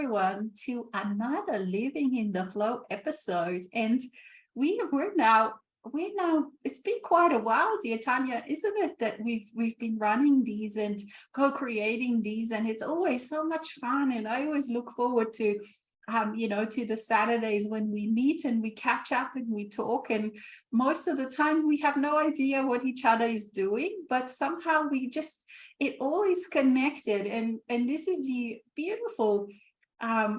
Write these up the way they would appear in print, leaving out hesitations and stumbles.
everyone to another Living in the Flow episode. And we're now it's been quite a while, dear Tanya, isn't it, that we've been running these and co-creating these, and it's always so much fun. And I always look forward to to the Saturdays when we meet and we catch up and we talk. And most of the time we have no idea what each other is doing, but somehow it all is connected. And this is the beautiful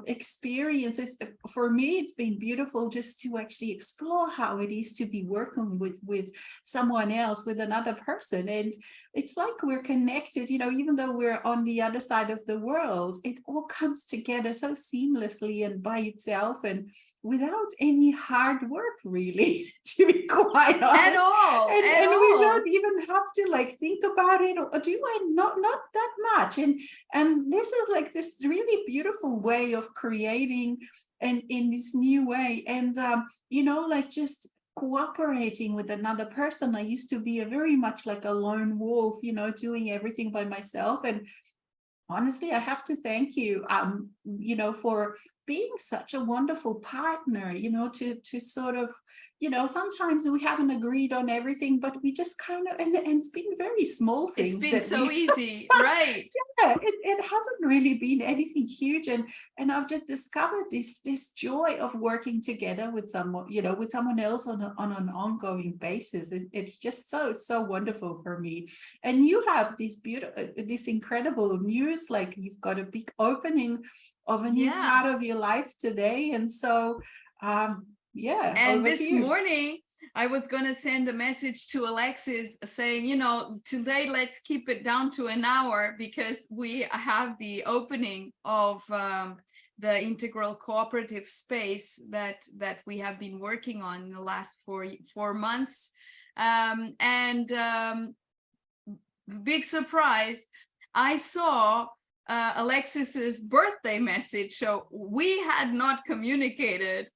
experiences. For me, it's been beautiful just to actually explore how it is to be working with someone else, with another person. And it's like we're connected, even though we're on the other side of the world, it all comes together so seamlessly and by itself, and without any hard work, really, to be quite honest. At all. And we don't even have to like think about it, or do I not that much. And this is like this really beautiful way of creating, and in this new way. And like just cooperating with another person. I used to be a very much like a lone wolf, doing everything by myself. And honestly, I have to thank you, for being such a wonderful partner, to sort of, sometimes we haven't agreed on everything, but we just kind of, and it's been very small things. It's been so easy, right? Yeah, it hasn't really been anything huge. And I've just discovered this joy of working together with someone, with someone else on an ongoing basis. It's just so wonderful for me. And you have this incredible news, like you've got a big opening of a new part of your life today. And so and this morning I was going to send a message to Alexis saying, today let's keep it down to an hour, because we have the opening of the integral cooperative space that we have been working on in the last four months. Big surprise, I saw Alexis's birthday message. So we had not communicated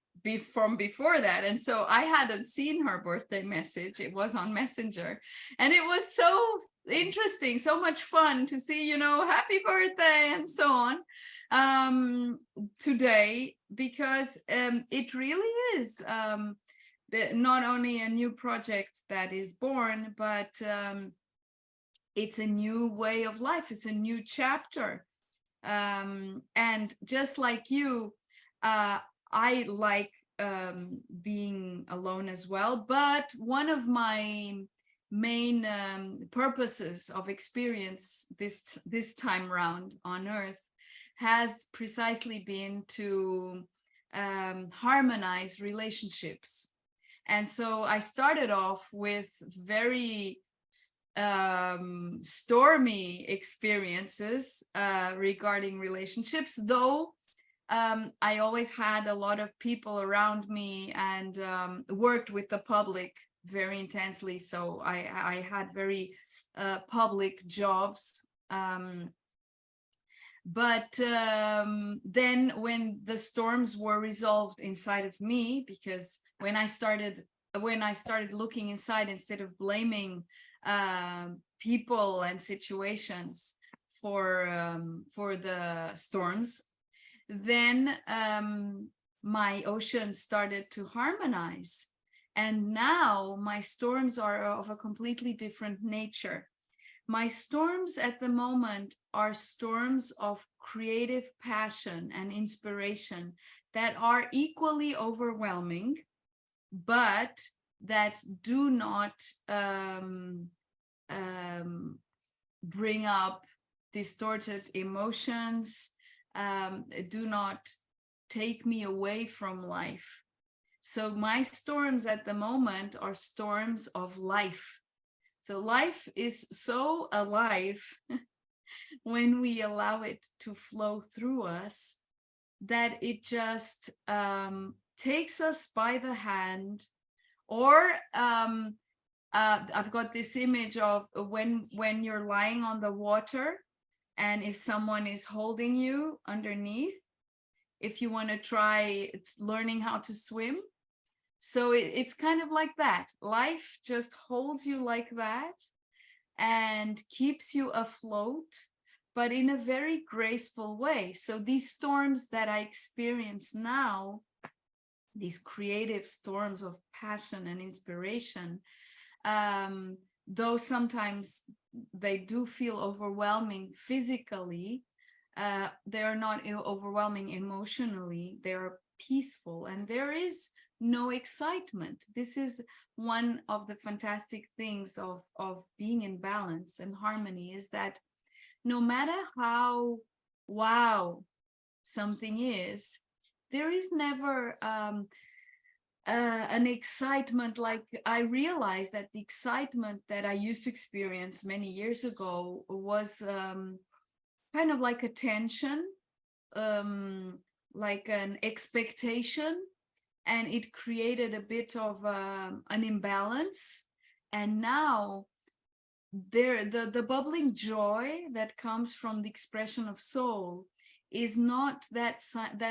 from before that, and so I hadn't seen her birthday message. It was on Messenger, and it was so interesting, so much fun to see, happy birthday and so on today, because it really is not only a new project that is born, but it's a new way of life. It's a new chapter. And just like you, I like being alone as well. But one of my main purposes of experience this time round on Earth has precisely been to harmonize relationships. And so I started off with very stormy experiences regarding relationships, though I always had a lot of people around me and worked with the public very intensely. So I had very public jobs. But then when the storms were resolved inside of me, because when I started looking inside instead of blaming people and situations for the storms, then my ocean started to harmonize. And now my storms are of a completely different nature. My storms at the moment are storms of creative passion and inspiration that are equally overwhelming, but that do not bring up distorted emotions, do not take me away from life. So my storms at the moment are storms of life. So life is so alive when we allow it to flow through us, that it just takes us by the hand. Or I've got this image of when you're lying on the water, and if someone is holding you underneath, if you want to try learning how to swim. So it's kind of like that. Life just holds you like that and keeps you afloat, but in a very graceful way. So these storms that I experience now, these creative storms of passion and inspiration, though sometimes they do feel overwhelming physically, they are not overwhelming emotionally. They are peaceful, and there is no excitement. This is one of the fantastic things of being in balance and harmony, is that no matter how wow something is, there is never an excitement. Like, I realized that the excitement that I used to experience many years ago was kind of like a tension, like an expectation, and it created a bit of an imbalance. And now the bubbling joy that comes from the expression of soul is not that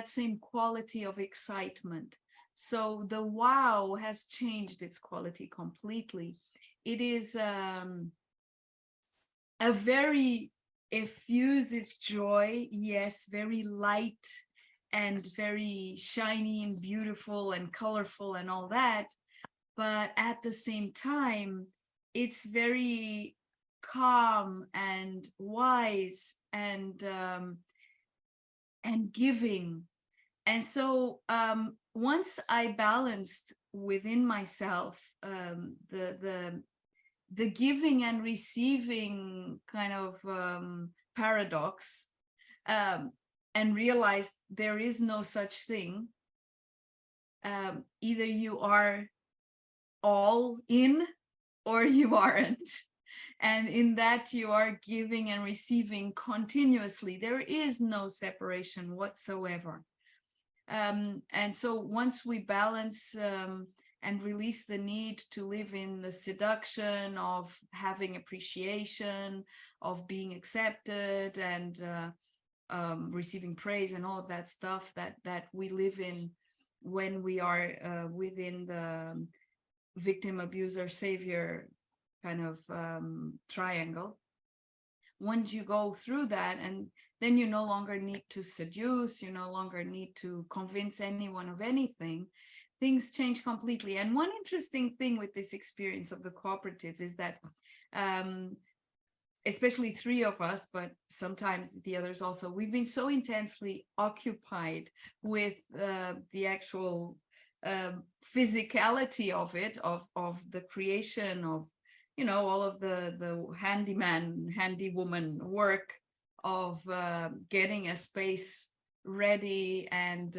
same quality of excitement. So the wow has changed its quality completely. It is a very effusive joy, yes, very light and very shiny and beautiful and colorful and all that, but at the same time it's very calm and wise and giving. And so once I balanced within myself the giving and receiving kind of paradox, and realized there is no such thing. Either you are all in or you aren't. And in that you are giving and receiving continuously. There is no separation whatsoever. And so once we balance and release the need to live in the seduction of having appreciation, of being accepted, and receiving praise and all of that stuff that we live in when we are within the victim, abuser, savior kind of triangle. Once you go through that, and then you no longer need to seduce, you no longer need to convince anyone of anything, things change completely. And one interesting thing with this experience of the cooperative is that especially three of us, but sometimes the others also, we've been so intensely occupied with the actual physicality of it, of the creation of, you know, all of the handyman, handywoman work of getting a space ready and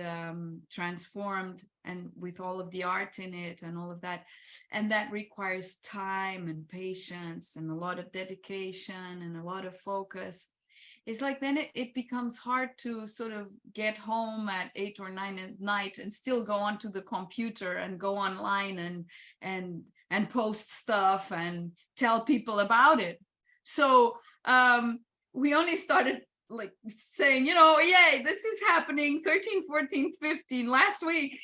transformed, and with all of the art in it and all of that. And that requires time and patience and a lot of dedication and a lot of focus. It's like then it becomes hard to sort of get home at 8 or 9 at night and still go onto the computer and go online and post stuff and tell people about it. So we only started like saying, you know, yay, this is happening 13, 14, 15 last week.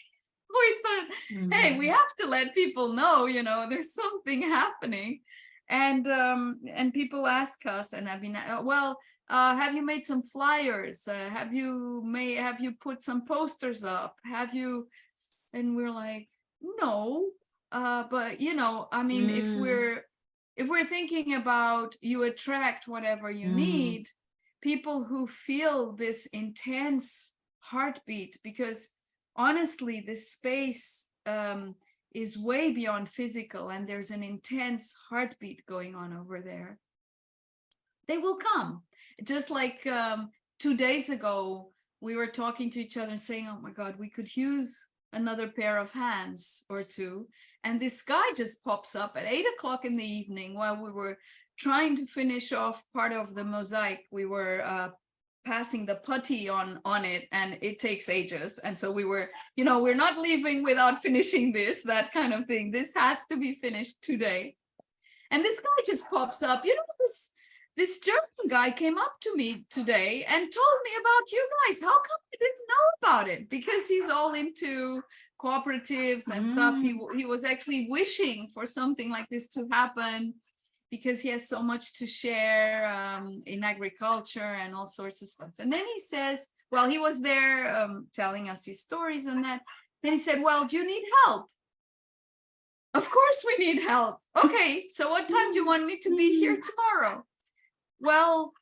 We started, hey, we have to let people know, you know, there's something happening. And people ask us, and I've been, well, have you made some flyers? Have you put some posters up? Have you? And we're like, no, but you know, I mean, if we're thinking about, you attract whatever you need, people who feel this intense heartbeat, because honestly, this space is way beyond physical, and there's an intense heartbeat going on over there. They will come. Just like 2 days ago, we were talking to each other and saying, oh my God, we could use another pair of hands or two. And this guy just pops up at 8 o'clock in the evening while we were trying to finish off part of the mosaic. We were passing the putty on it, and it takes ages. And so we were, you know, we're not leaving without finishing this, that kind of thing. This has to be finished today. And this guy just pops up, you know, this German guy came up to me today and told me about you guys. How come I didn't know about it? Because he's all into cooperatives and stuff. He was actually wishing for something like this to happen. because he has so much to share in agriculture and all sorts of stuff. And then he says, well, he was there telling us his stories and that. Then he said, well, do you need help? Of course we need help. Okay, so what time do you want me to be here tomorrow? Well,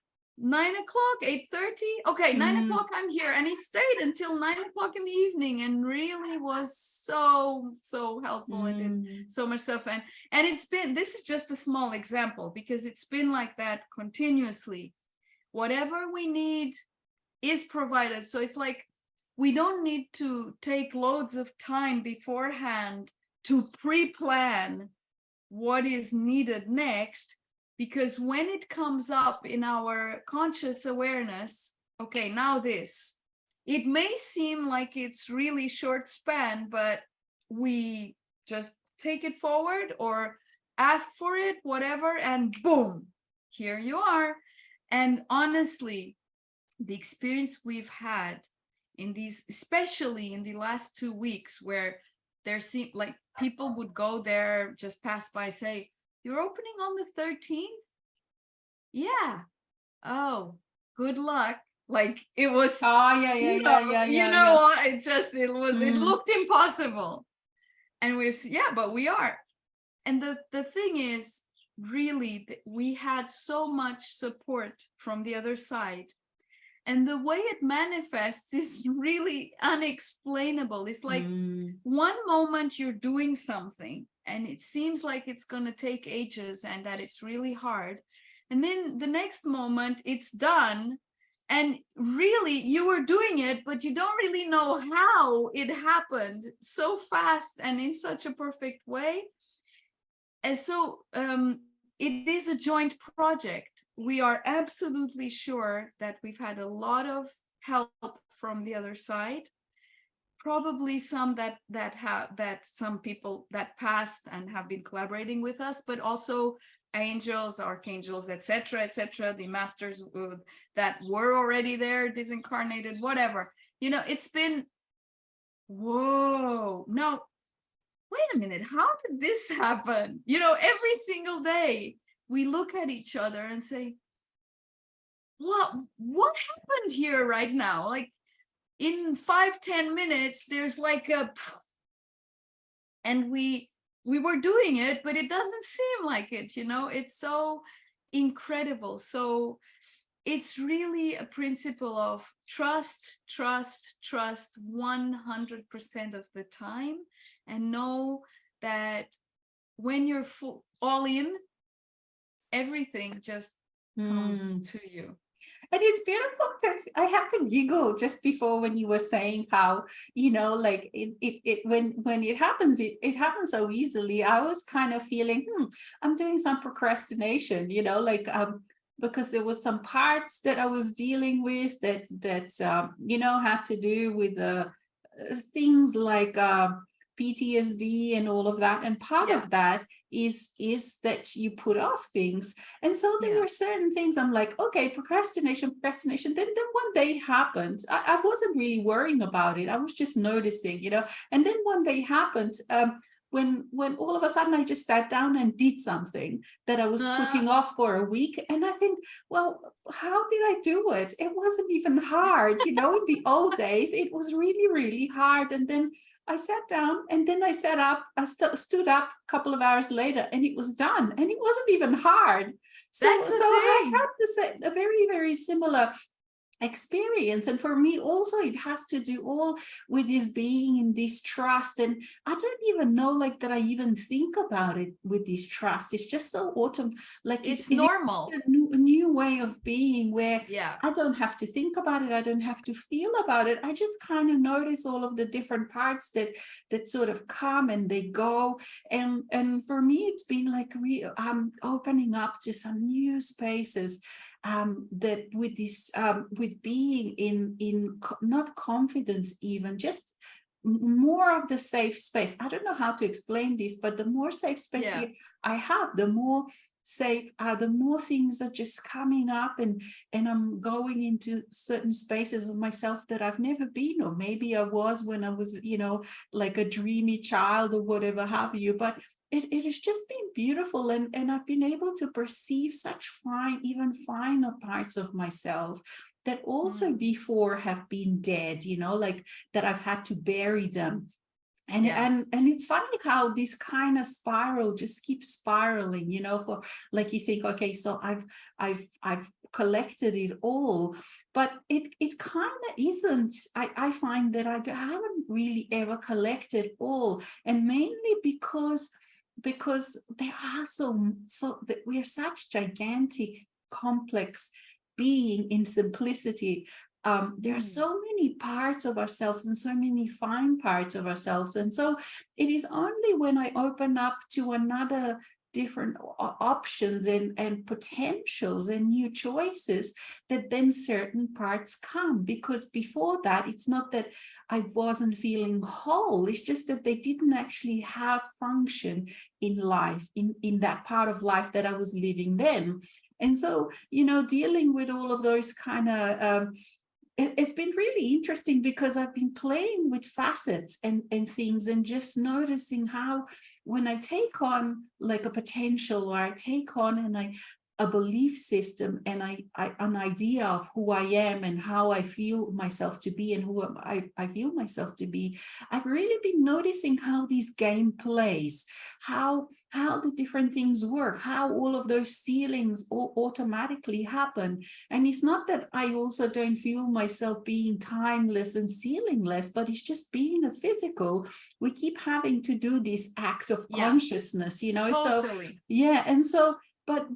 9 o'clock, 8:30. Okay, 9 o'clock I'm here. And he stayed until 9 o'clock in the evening and really was so helpful and did so much stuff. And it's been, this is just a small example because it's been like that continuously. Whatever we need is provided. So it's like we don't need to take loads of time beforehand to pre-plan what is needed next, because when it comes up in our conscious awareness, okay, now this, it may seem like it's really short span, but we just take it forward or ask for it, whatever, and boom, here you are. And honestly, the experience we've had in these, especially in the last 2 weeks, where there seemed like people would go there, just pass by, say, you're opening on the 13th? Yeah. Oh, good luck. Like it was, it just, it looked impossible. And but we are. And the thing is, really, we had so much support from the other side. And the way it manifests is really unexplainable. It's like one moment you're doing something and it seems like it's going to take ages and that it's really hard. And then the next moment it's done and really you were doing it, but you don't really know how it happened so fast and in such a perfect way. And so it is a joint project. We are absolutely sure that we've had a lot of help from the other side. Probably some that some people that passed and have been collaborating with us, but also angels, archangels, etc., the masters that were already there, disincarnated, whatever. You know, it's been, whoa, no, wait a minute, how did this happen? You know, every single day we look at each other and say, what happened here right now? Like in 5-10 minutes, there's like a, and we were doing it, but it doesn't seem like it, you know, it's so incredible. So it's really a principle of trust 100% of the time, and know that when you're all in, everything just comes to you. And it's beautiful because I had to giggle just before when you were saying how, you know, like when it happens, it happens so easily. I was kind of feeling, I'm doing some procrastination, you know, like because there was some parts that I was dealing with that you know, had to do with things like PTSD and all of that, and part of that is that you put off things. And so there were certain things I'm like, okay, procrastination. Then one day happened. I wasn't really worrying about it. I was just noticing, you know. And then one day happened when all of a sudden I just sat down and did something that I was putting off for a week. And I think, well, how did I do it? It wasn't even hard, you know. In the old days it was really, really hard. And then I sat down and then I sat up, I stood up a couple of hours later and it was done, and it wasn't even hard. So I had a very, very similar experience. And for me also, it has to do all with this being in this trust. And I don't even know like that I even think about it with this trust. It's just so like it's normal. A new way of being where I don't have to think about it. I don't have to feel about it. I just kind of notice all of the different parts that sort of come and they go. And for me, it's been like opening up to some new spaces that with this with being in not confidence, even just more of the safe space. I don't know how to explain this, but the more safe space I have, the more safe the more things are just coming up, and I'm going into certain spaces of myself that I've never been, or maybe I was when I was, you know, like a dreamy child or whatever have you. But it has just been beautiful, and I've been able to perceive such fine, even finer parts of myself that also Mm. before have been dead, you know, like that I've had to bury them. And, Yeah. and it's funny how this kind of spiral just keeps spiraling, you know, for like you think, okay, so I've collected it all, but it kind of isn't. I find that I haven't really ever collected all, and mainly because there are so that we are such gigantic, complex being in simplicity. There are Mm. so many parts of ourselves and so many fine parts of ourselves. And so it is only when I open up to another different options and potentials and new choices that then certain parts come. Because before that, it's not that I wasn't feeling whole, it's just that they didn't actually have function in life, in that part of life that I was living then. And so, you know, dealing with all of those kind of it's been really interesting because I've been playing with facets and things, and just noticing how when I take on like a potential, or I take on a belief system, and an idea of who I am and how I feel myself to be and who I feel myself to be, I've really been noticing how this game plays, how the different things work, how all of those ceilings automatically happen. And it's not that I also don't feel myself being timeless and ceilingless, but it's just being a physical. We keep having to do this act of Yeah, consciousness, you know. So totally. yeah, and so but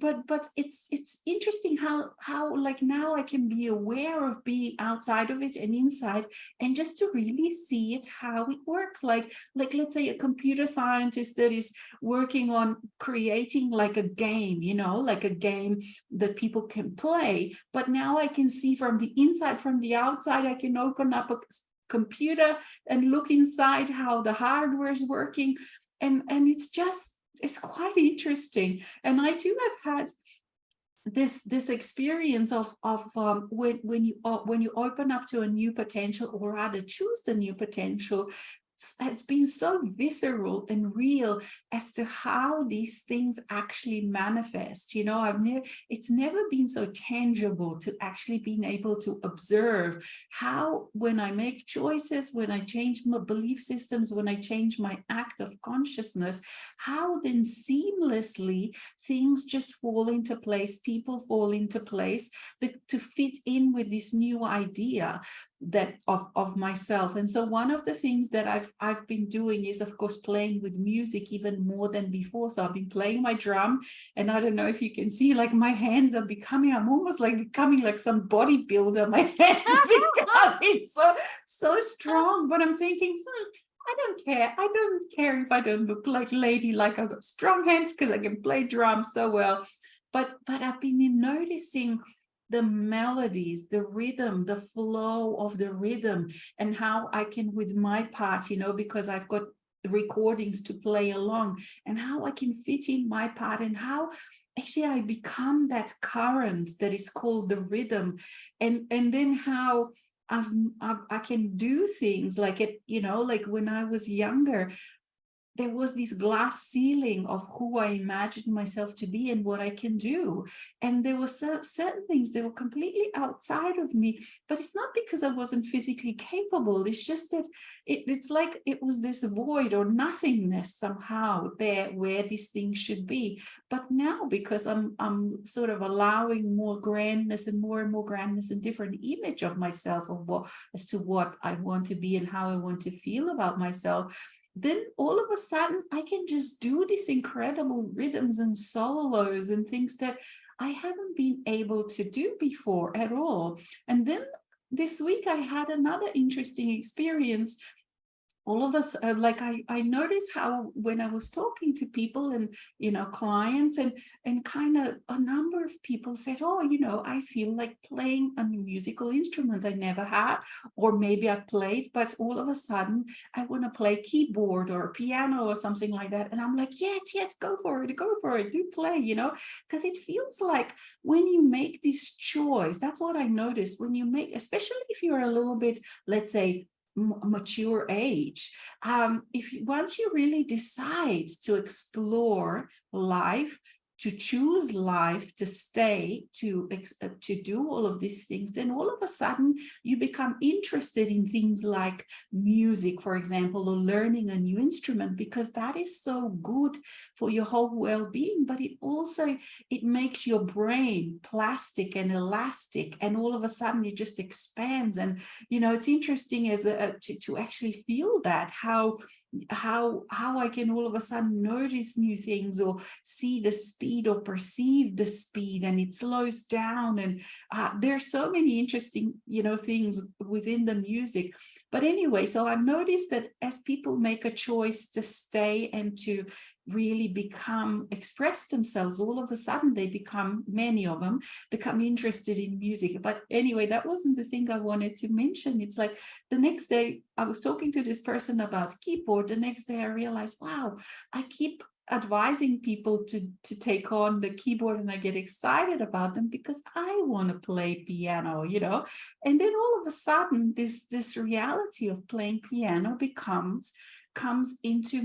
it's interesting how like now I can be aware of being outside of it and inside, and just to really see it how it works. Like let's say a computer scientist that is working on creating like a game, you know, like a game that people can play. But now I can see from the inside, from the outside, I can open up a computer and look inside how the hardware is working. And it's quite interesting. And I too have had this experience of when you open up to a new potential, or rather choose the new potential. It's been so visceral and real as to how these things actually manifest. You know, it's never been so tangible to actually being able to observe how, when I make choices, when I change my belief systems, when I change my act of consciousness, how then seamlessly things just fall into place, people fall into place to fit in with this new idea that of myself. And so one of the things that I've been doing is, of course, playing with music even more than before. So I've been playing my drum, and I don't know if you can see, like my hands are becoming, I'm almost like becoming like some bodybuilder. My hands are becoming so strong. But I'm thinking, I don't care. I don't care if I don't look like lady, like I've got strong hands because I can play drums so well. But I've been noticing the melodies, the rhythm, the flow of the rhythm, and how I can, with my part, you know, because I've got recordings to play along, and how I can fit in my part, and how actually I become that current that is called the rhythm. And then how I can do things like it, you know, like when I was younger, there was this glass ceiling of who I imagined myself to be and what I can do. And there were certain things that were completely outside of me, but it's not because I wasn't physically capable. It's just that it's like it was this void or nothingness somehow there where these things should be. But now, because I'm sort of allowing more grandness and more grandness and different image of myself, of what, as to what I want to be and how I want to feel about myself, then all of a sudden I can just do these incredible rhythms and solos and things that I haven't been able to do before at all. And then this week I had another interesting experience. All of us, like I noticed how when I was talking to people and, you know, clients, and kind of a number of people said, oh, you know, I feel like playing a musical instrument I never had, or maybe I've played, but all of a sudden I want to play keyboard or piano or something like that. And I'm like, yes, go for it, do play, you know, because it feels like when you make this choice, that's what I noticed when you make, especially if you're a little bit, let's say, mature age. Once you really decide to explore life, to choose life, to stay, to do all of these things, then all of a sudden you become interested in things like music, for example, or learning a new instrument, because that is so good for your whole well-being. But it makes your brain plastic and elastic, and all of a sudden it just expands. And it's interesting to actually feel that, how I can all of a sudden notice new things, or see the speed, or perceive the speed, and it slows down. And there's so many interesting things within the music. But anyway, so I've noticed that as people make a choice to stay and to really express themselves, all of a sudden many of them become interested in music. But anyway, that wasn't the thing I wanted to mention. It's like the next day I was talking to this person about keyboard. The next day I realized, wow, I keep advising people to take on the keyboard, and I get excited about them because I want to play piano, and then all of a sudden this reality of playing piano comes into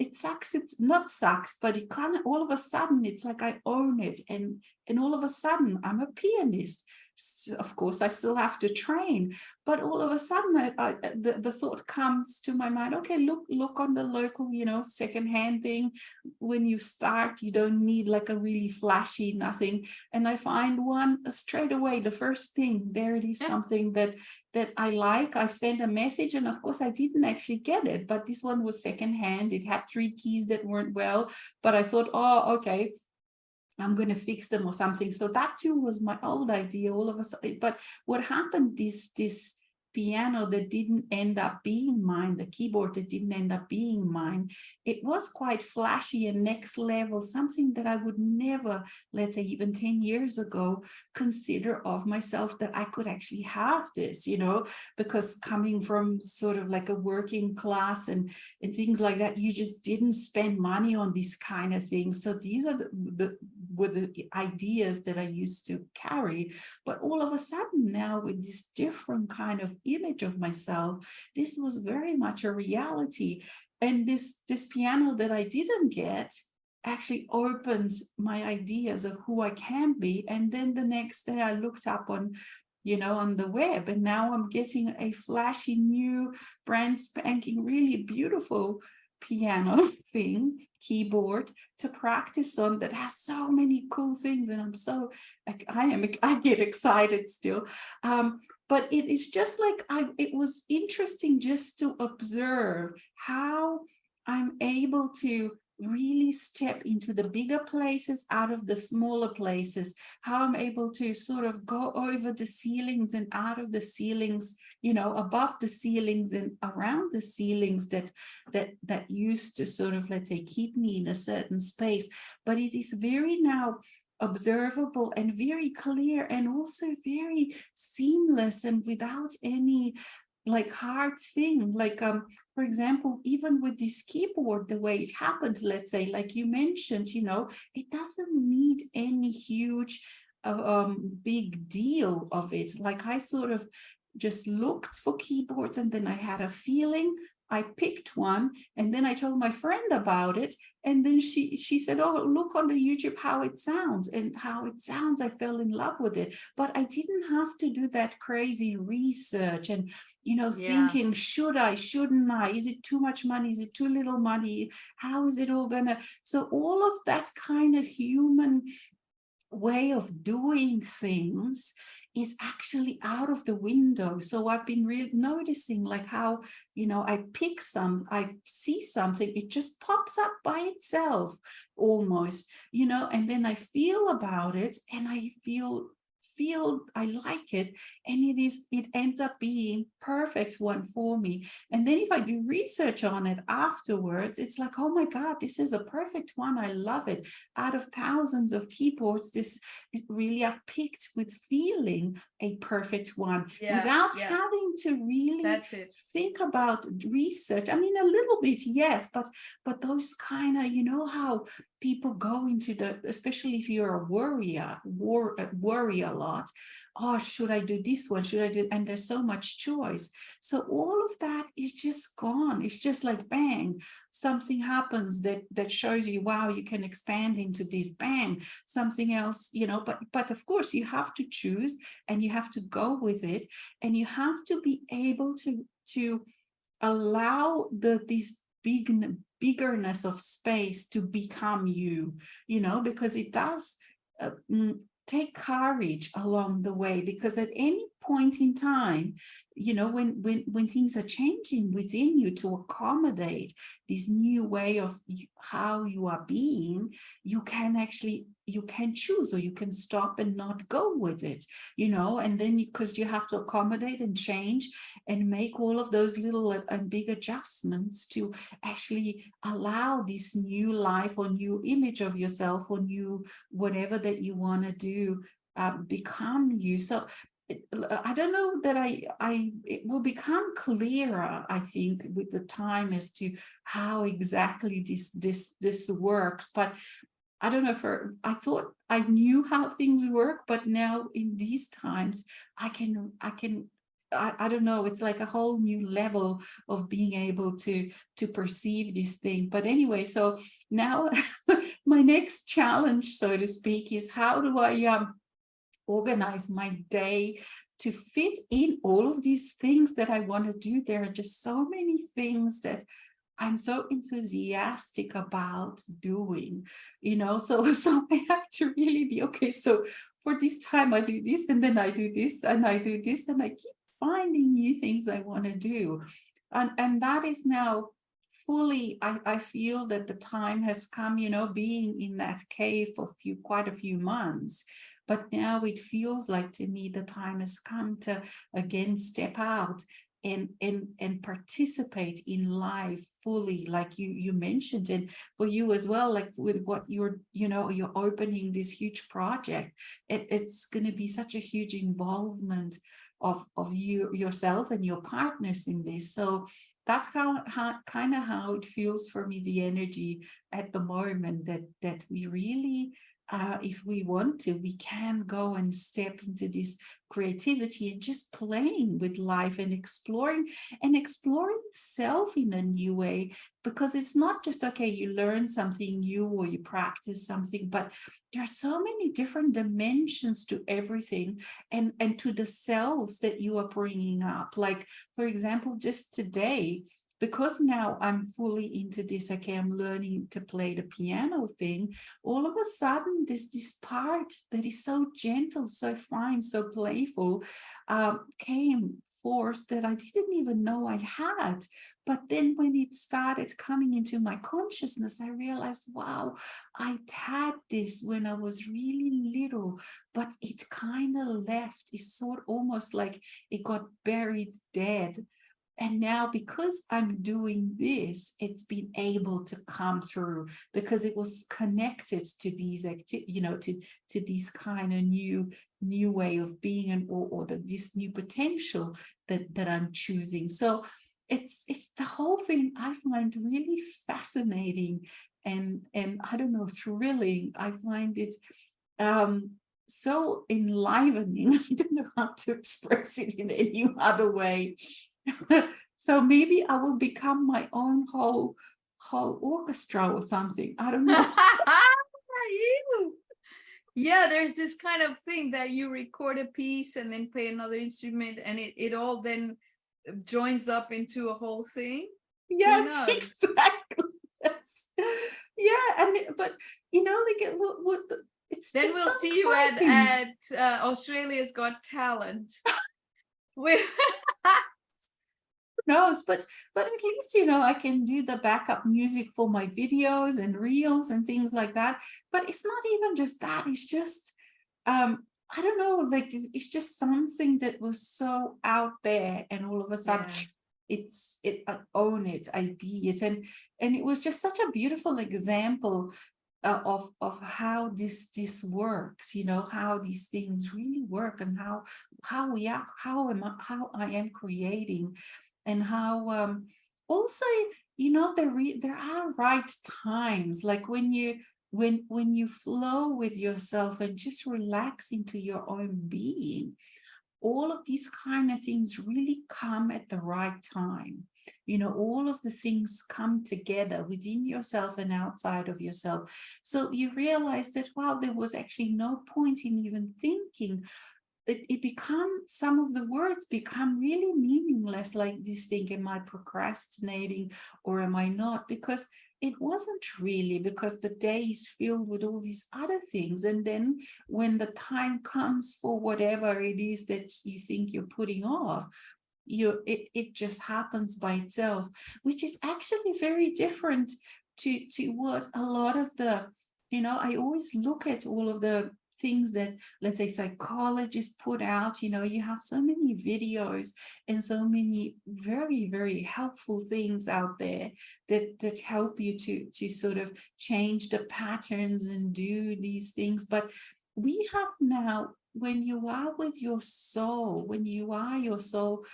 it sucks, it's not sucks, but it kind of all of a sudden it's like I own it, and all of a sudden I'm a pianist. So of course I still have to train, but all of a sudden the thought comes to my mind, okay, look on the local secondhand thing. When you start, you don't need like a really flashy nothing, and I find one straight away. The first thing, there it is, something that I like. I send a message, and of course I didn't actually get it, but this one was secondhand. It had 3 keys that weren't well, but I thought, oh, okay, I'm going to fix them or something. So that too was my old idea all of a sudden. But what happened, this piano that didn't end up being mine, the keyboard that didn't end up being mine, it was quite flashy and next level, something that I would never, let's say even 10 years ago, consider of myself, that I could actually have this, because coming from sort of like a working class and things like that, you just didn't spend money on these kind of things. So these are were the ideas that I used to carry. But all of a sudden now, with this different kind of image of myself, this was very much a reality. And this piano that I didn't get actually opened my ideas of who I can be. And then the next day I looked up on the web, and now I'm getting a flashy new brand spanking really beautiful piano keyboard to practice on, that has so many cool things. And I'm so like, I get excited still. But it is just like, it was interesting just to observe how I'm able to really step into the bigger places out of the smaller places, how I'm able to sort of go over the ceilings and out of the ceilings, above the ceilings and around the ceilings that used to sort of, let's say, keep me in a certain space. But it is very now observable and very clear, and also very seamless, and without any like hard thing. Like for example, even with this keyboard, the way it happened, let's say, like you mentioned, it doesn't need any huge big deal of it. Like I sort of just looked for keyboards, and then I had a feeling, I picked one, and then I told my friend about it, and then she said, oh, look on the YouTube how it sounds. And how it sounds, I fell in love with it. But I didn't have to do that crazy research and thinking, should I, shouldn't I, is it too much money, is it too little money, how is it all gonna. So all of that kind of human way of doing things is actually out of the window. So I've been really noticing like how, I see something, it just pops up by itself almost, and then I feel about it, and I feel I like it, and it ends up being perfect one for me. And then if I do research on it afterwards, it's like, oh my God, this is a perfect one. I love it. Out of thousands of keyboards, this really I've picked with feeling a perfect one, without having to really think about research. I mean, a little bit, yes, but those kind of, how people go into especially if you're a worry a lot. Oh, should I do this one? Should I do? And there's so much choice. So all of that is just gone. It's just like bang, something happens that shows you, wow, you can expand into this, bang, something else, but of course you have to choose and you have to go with it, and you have to be able to allow this biggerness of space to become you, because it does take courage along the way, because at any point in time, when things are changing within you to accommodate this new way of how you are being, you can choose, or you can stop and not go with it, and then because you have to accommodate and change and make all of those little and big adjustments to actually allow this new life or new image of yourself or new whatever that you want to do become you. So I don't know that it will become clearer, I think, with the time as to how exactly this works. But I don't know, I thought I knew how things work, but now in these times I don't know, it's like a whole new level of being able to perceive this thing. But anyway, so now my next challenge, so to speak, is how do I organize my day to fit in all of these things that I want to do. There are just so many things that I'm so enthusiastic about doing, so I have to really be, okay, so for this time I do this, and then I do this, and I do this, and I keep finding new things I want to do. And that is now fully, I feel that the time has come, being in that cave for quite a few months. But now it feels like to me the time has come to again step out and participate in life fully, like you mentioned, and for you as well, like with what you're opening this huge project. It's going to be such a huge involvement of you yourself and your partners in this. So that's kind of how it feels for me, the energy at the moment, that we really if we want to, we can go and step into this creativity and just playing with life and exploring self in a new way, because it's not just, okay, you learn something new or you practice something, but there are so many different dimensions to everything, and to the selves that you are bringing up. Like, for example, just today, because now I'm fully into this, okay, I'm learning to play the piano thing, all of a sudden this part that is so gentle, so fine, so playful, came forth that I didn't even know I had. But then when it started coming into my consciousness, I realized, wow, I had this when I was really little, but it kind of left. It's sort of almost like it got buried dead. And now, because I'm doing this, it's been able to come through, because it was connected to these to this kind of new way of being, and or this new potential that I'm choosing. So it's the whole thing I find really fascinating, and I don't know, thrilling. I find it so enlivening. I don't know how to express it in any other way. So maybe I will become my own whole orchestra or something. I don't know. Yeah, there's this kind of thing that you record a piece and then play another instrument, and it all then joins up into a whole thing. Yes, exactly. Yes. Yeah, but like it's then just we'll so see exciting. you at Australia's Got Talent. With Knows, but at least I can do the backup music for my videos and reels and things like that. But it's not even just that, it's just I don't know, like it's just something that was so out there, and all of a sudden I own it, I be it. And it was just such a beautiful example of how this works, how these things really work, and how I am creating, and how also there are right times, like when when you flow with yourself and just relax into your own being, all of these kind of things really come at the right time. You know, all of the things come together within yourself and outside of yourself. So you realize that, wow, there was actually no point in even thinking. It becomes, some of the words become really meaningless, like this thing, am I procrastinating or am I not? Because it wasn't really, because the day is filled with all these other things. And then when the time comes for whatever it is that you think you're putting off, it just happens by itself, which is actually very different to what a lot of the, you know, I always look at all of the things that, let's say, psychologists put out. You know, you have so many videos and so many very, very helpful things out there that help you to sort of change the patterns and do these things. But we have now, when you are with your soul, when you are your soul,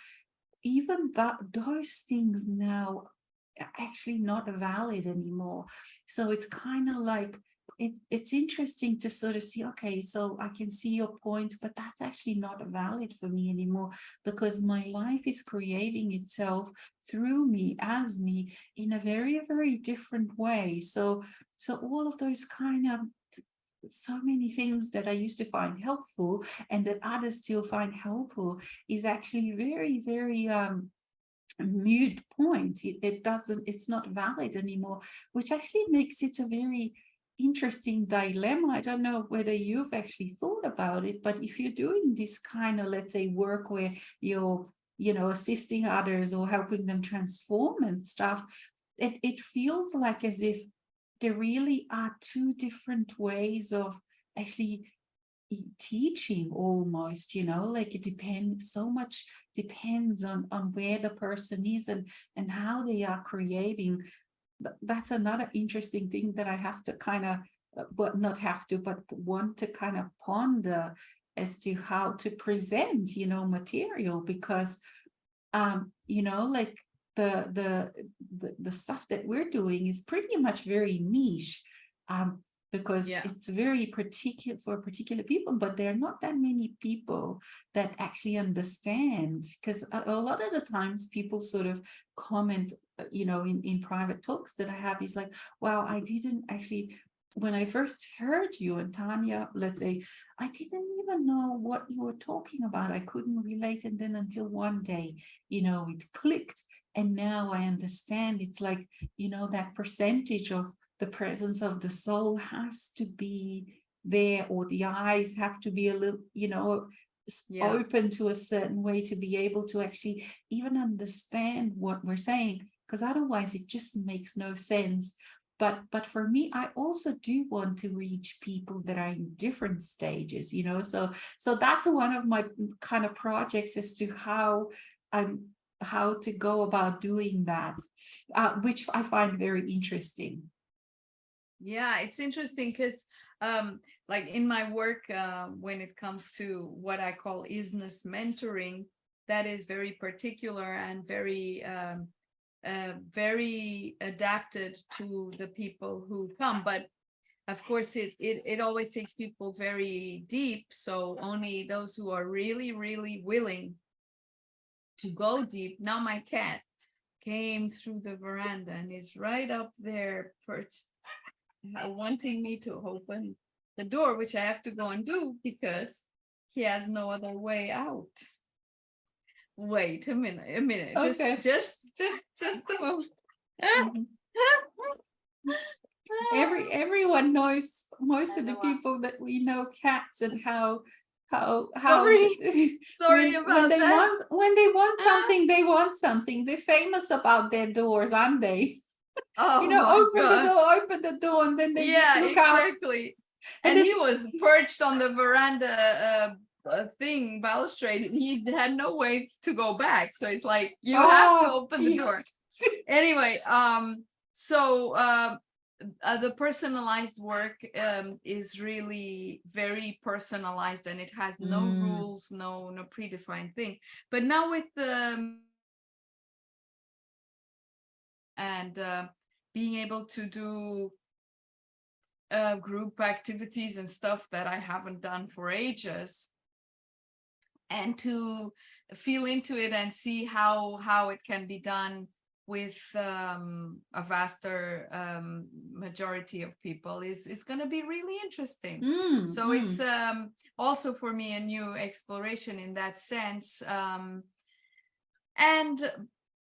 even that, those things now are actually not valid anymore. So it's kind of like, it's interesting to sort of see, okay, so I can see your point, but that's actually not valid for me anymore, because my life is creating itself through me, as me, in a very, very different way. So all of those kind of, so many things that I used to find helpful and that others still find helpful is actually very, very moot point. It doesn't, it's not valid anymore, which actually makes it a very interesting dilemma. I don't know whether you've actually thought about it, but if you're doing this kind of, let's say, work where you're, you know, assisting others or helping them transform and stuff, it feels like as if there really are two different ways of actually teaching, almost, you know, like it depends, so much depends on where the person is and how they are creating. That's another interesting thing that I have to kind of, but not have to, but want to kind of ponder as to how to present, you know, material, because you know, like the stuff that we're doing is pretty much very niche, because it's very particular for particular people, but there are not that many people that actually understand. Because a lot of the times people sort of comment, you know, in private talks that I have, is like, wow, I didn't actually, when I first heard you and Tanya, let's say, I didn't even know what you were talking about. I couldn't relate. And then until one day, you know, it clicked. And now I understand. It's like, you know, that percentage of the presence of the soul has to be there, or the eyes have to be a little, you know, open to a certain way to be able to actually even understand what we're saying, because otherwise it just makes no sense. But for me, I also do want to reach people that are in different stages, you know. So that's one of my kind of projects as to how to go about doing that, which I find very interesting. Yeah, it's interesting because like in my work, when it comes to what I call isness mentoring, that is very particular and very very adapted to the people who come. But of course it always takes people very deep, so only those who are really, really willing to go deep. Now my cat came through the veranda and is right up there perched, wanting me to open the door, which I have to go and do because he has no other way out. Wait a minute, Okay. just a moment. Everyone knows, most of the people that we know, cats, and how Sorry about that. When they want something, they're famous about their doors, aren't they? Oh you know, my open the door, and then they just Yeah, look out. exactly. And he was perched on the veranda thing, balustrade. He had no way to go back, so it's like you have to open the door. Anyway, so the personalized work is really very personalized, and it has no rules, no predefined thing. But now with the and being able to do group activities and stuff that I haven't done for ages, and to feel into it and see how it can be done with a vaster majority of people is going to be really interesting. So it's also for me a new exploration in that sense. And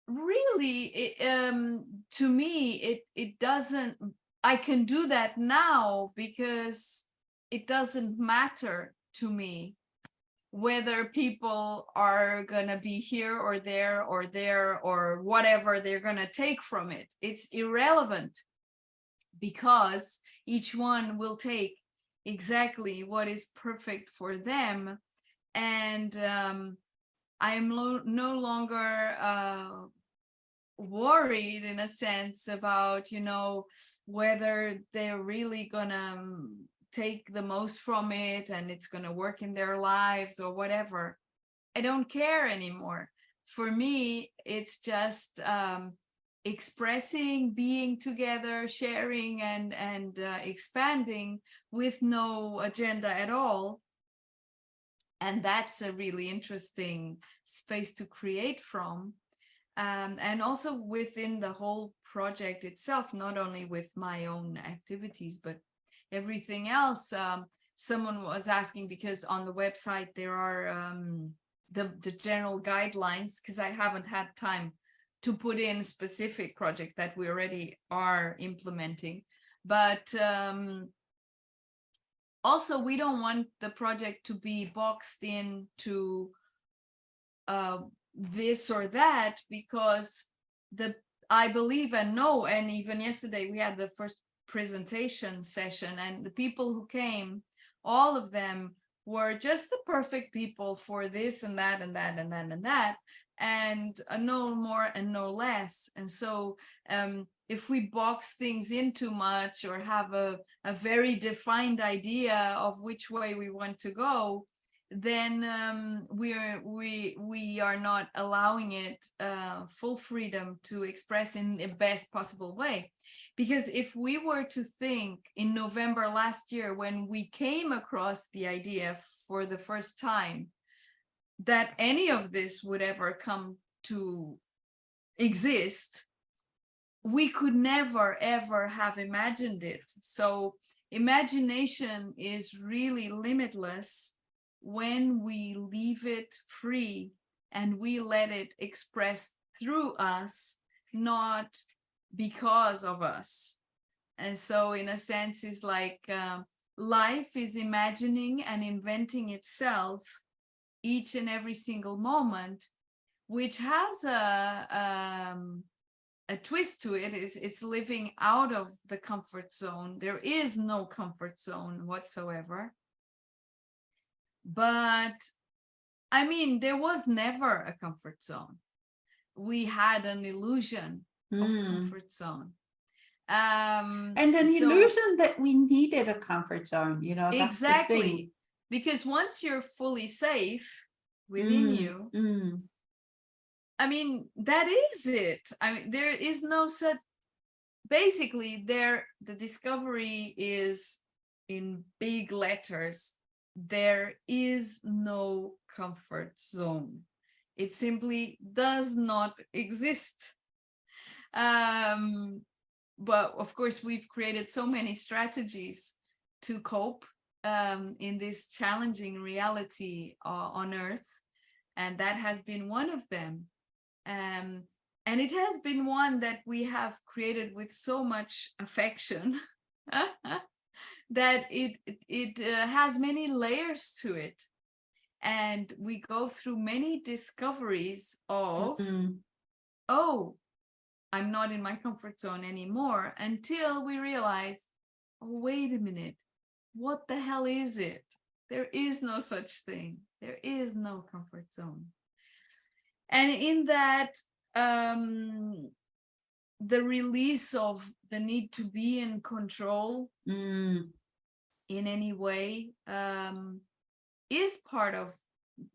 really, to me, it doesn't, I can do that now because it doesn't matter to me whether people are gonna be here or there or whatever they're gonna take from it. It's irrelevant, because each one will take exactly what is perfect for them. And I'm no longer worried, in a sense, about, you know, whether they're really gonna take the most from it and it's going to work in their lives or whatever. I don't care anymore. For me, it's just expressing, being together, sharing, and expanding with no agenda at all. And that's a really interesting space to create from. And also within the whole project itself, not only with my own activities, but everything else. Someone was asking, because on the website there are the general guidelines, because I haven't had time to put in specific projects that we already are implementing. But also, we don't want the project to be boxed into this or that, because I believe and know, and even yesterday we had the first presentation session, and the people who came, all of them were just the perfect people for this and that and that and that and that, and no more and no less. And so if we box things in too much, or have a very defined idea of which way we want to go, then we are not allowing it full freedom to express in the best possible way. Because if we were to think in November last year, when we came across the idea for the first time, that any of this would ever come to exist, we could never ever have imagined it. So imagination is really limitless when we leave it free and we let it express through us, not because of us. And so in a sense, it's like life is imagining and inventing itself each and every single moment, which has a twist to it. It's living out of the comfort zone. There is no comfort zone whatsoever. But I mean, there was never a comfort zone. We had an illusion of comfort zone. And an illusion that we needed a comfort zone, you know, that's exactly the thing. Because once you're fully safe within you, I mean, that is it. I mean, there is no such, basically the discovery is in big letters. There is no comfort zone. It simply does not exist. But of course, we've created so many strategies to cope in this challenging reality on Earth. And that has been one of them. And it has been one that we have created with so much affection that it has many layers to it. And we go through many discoveries of, oh, I'm not in my comfort zone anymore, until we realize, oh, wait a minute, what the hell is it? There is no such thing. There is no comfort zone. And in that, the release of the need to be in control in any way is part of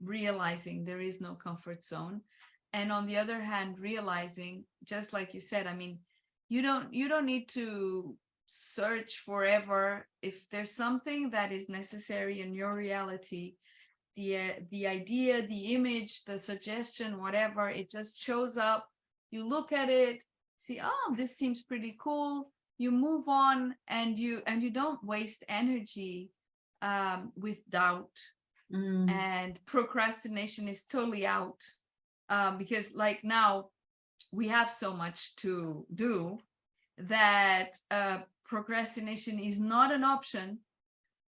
realizing there is no comfort zone. And on the other hand, realizing, just like you said, I mean, you don't need to search forever. If there's something that is necessary in your reality, the idea, the image, the suggestion, whatever, it just shows up. You look at it, see, oh, this seems pretty cool. You move on, and you don't waste energy with doubt. And procrastination is totally out, because like now we have so much to do that procrastination is not an option,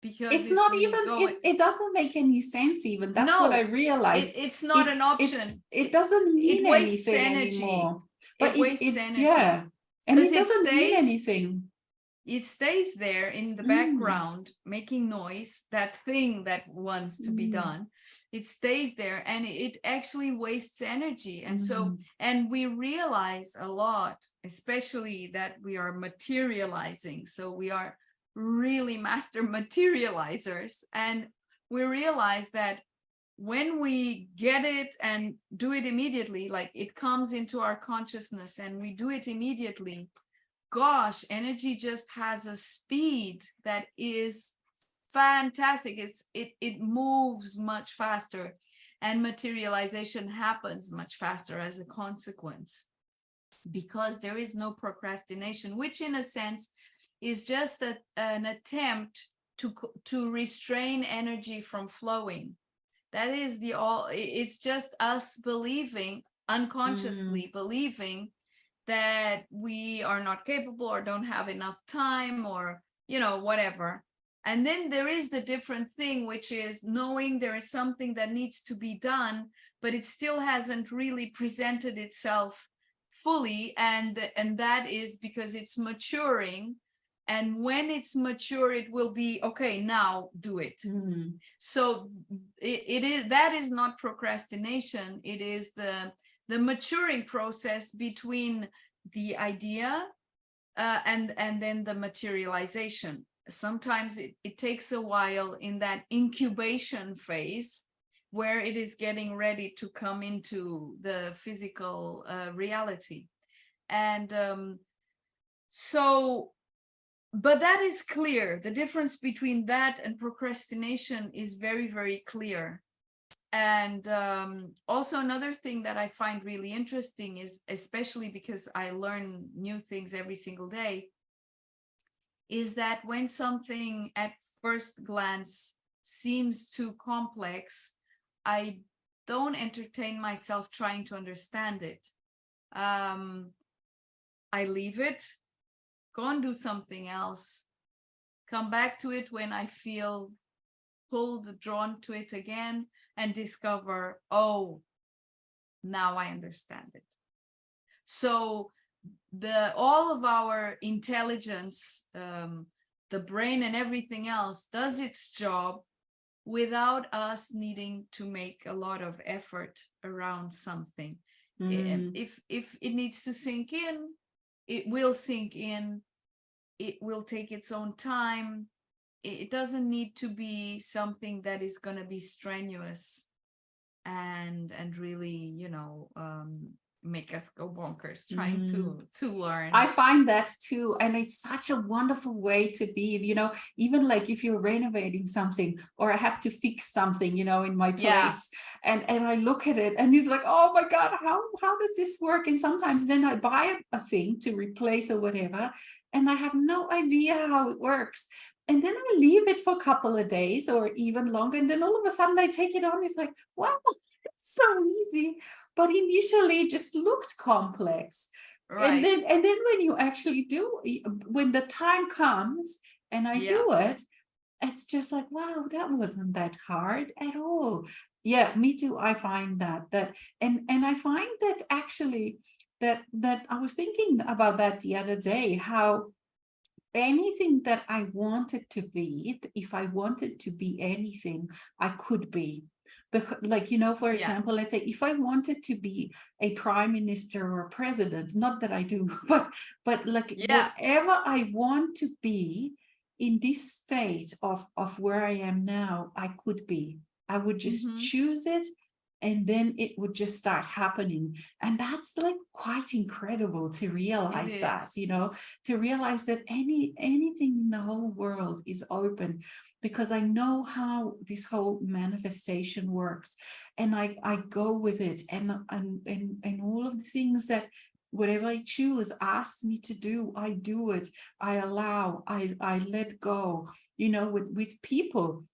because It's if not we even, go, it doesn't make any sense even. That's what I no, realized. it's not an option. It doesn't mean It wastes anything energy. anymore. But It wastes yeah. energy, And because it doesn't mean anything. it stays there in the background, making noise, that thing that wants to be done. It stays there, and it actually wastes energy. And so, and we realize a lot, especially that we are materializing. So we are really master materializers, and we realize that when we get it and do it immediately, like it comes into our consciousness and we do it immediately, gosh, energy just has a speed that is fantastic. It moves much faster, and materialization happens much faster as a consequence, because there is no procrastination, which in a sense is just an attempt to restrain energy from flowing. That is it's just us believing, unconsciously believing, that we are not capable or don't have enough time, or whatever. And then there is the different thing, which is knowing there is something that needs to be done, but it still hasn't really presented itself fully, and that is because it's maturing. And when it's mature, it will be okay, now do it. So that is not procrastination. It is the maturing process between the idea and then the materialization. Sometimes it takes a while in that incubation phase, where it is getting ready to come into the physical reality. And so, but that is clear. The difference between that and procrastination is very, very clear. And also another thing that I find really interesting is, especially because I learn new things every single day, is that when something at first glance seems too complex, I don't entertain myself trying to understand it. I leave it, go and do something else, come back to it when I feel pulled, drawn to it again, and discover, oh, now I understand it. So all of our intelligence, the brain and everything else, does its job without us needing to make a lot of effort around something. If it needs to sink in, it will sink in. It will take its own time. It doesn't need to be something that is going to be strenuous and really, make us go bonkers trying to learn. I find that too, and it's such a wonderful way to be. Even like if you're renovating something, or I have to fix something, in my place, and I look at it, and it's like, oh my God, how does this work? And sometimes then I buy a thing to replace or whatever, and I have no idea how it works. And then I leave it for a couple of days or even longer, and then all of a sudden I take it on. It's like, wow, it's so easy. But initially it just looked complex. Right. And then when you actually do, when the time comes and I do it, it's just like, wow, that wasn't that hard at all. Yeah, me too. I find that and I find that actually that I was thinking about that the other day, how anything that I wanted to be, if I wanted to be anything, I could be. Because, like, for example, let's say if I wanted to be a prime minister or a president, not that I do, but like whatever I want to be in this state of where I am now, I could be. I would just choose it and then it would just start happening. And that's like quite incredible to realize that, you know, to realize that anything in the whole world is open, because I know how this whole manifestation works, and I go with it, and all of the things that whatever I choose, ask me to do, I do it. I allow, I let go, you know, with people,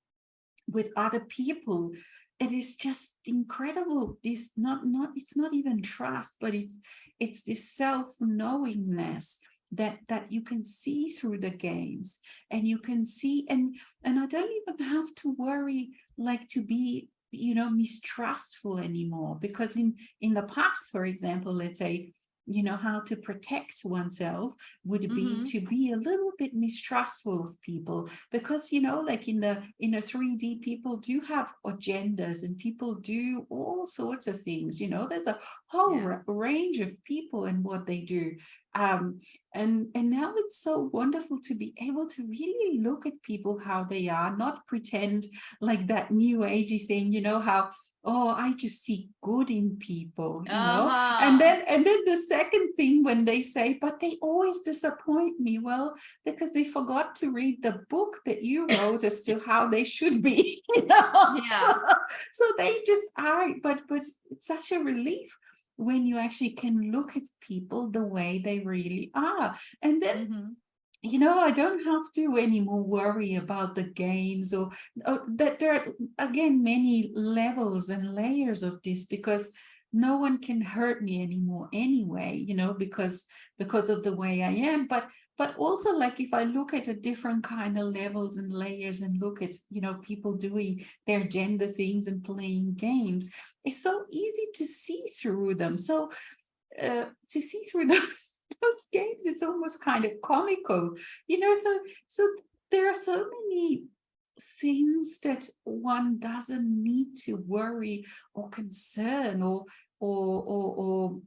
with other people. It is just incredible. This it's not even trust, but it's this self-knowingness that you can see through the games, and you can see, and I don't even have to worry like to be, you know, mistrustful anymore, because in the past, for example, let's say, you know, how to protect oneself would be to be a little bit mistrustful of people, because, you know, like in a 3D, people do have agendas, and people do all sorts of things, you know, there's a whole range of people and what they do. And now it's so wonderful to be able to really look at people how they are, not pretend like that new agey thing, you know, how, oh, I just see good in people, you know. And then the second thing, when they say, but they always disappoint me, well, because they forgot to read the book that you wrote as to how they should be, you know. So they just are, but it's such a relief when you actually can look at people the way they really are. And then you know, I don't have to anymore worry about the games, or that there are, again, many levels and layers of this, because no one can hurt me anymore anyway, you know, because of the way I am. But also, like, if I look at a different kind of levels and layers, and look at, you know, people doing their gender things and playing games, it's so easy to see through them. So to see through those games, it's almost kind of comical, you know. So there are so many things that one doesn't need to worry or concern, or oh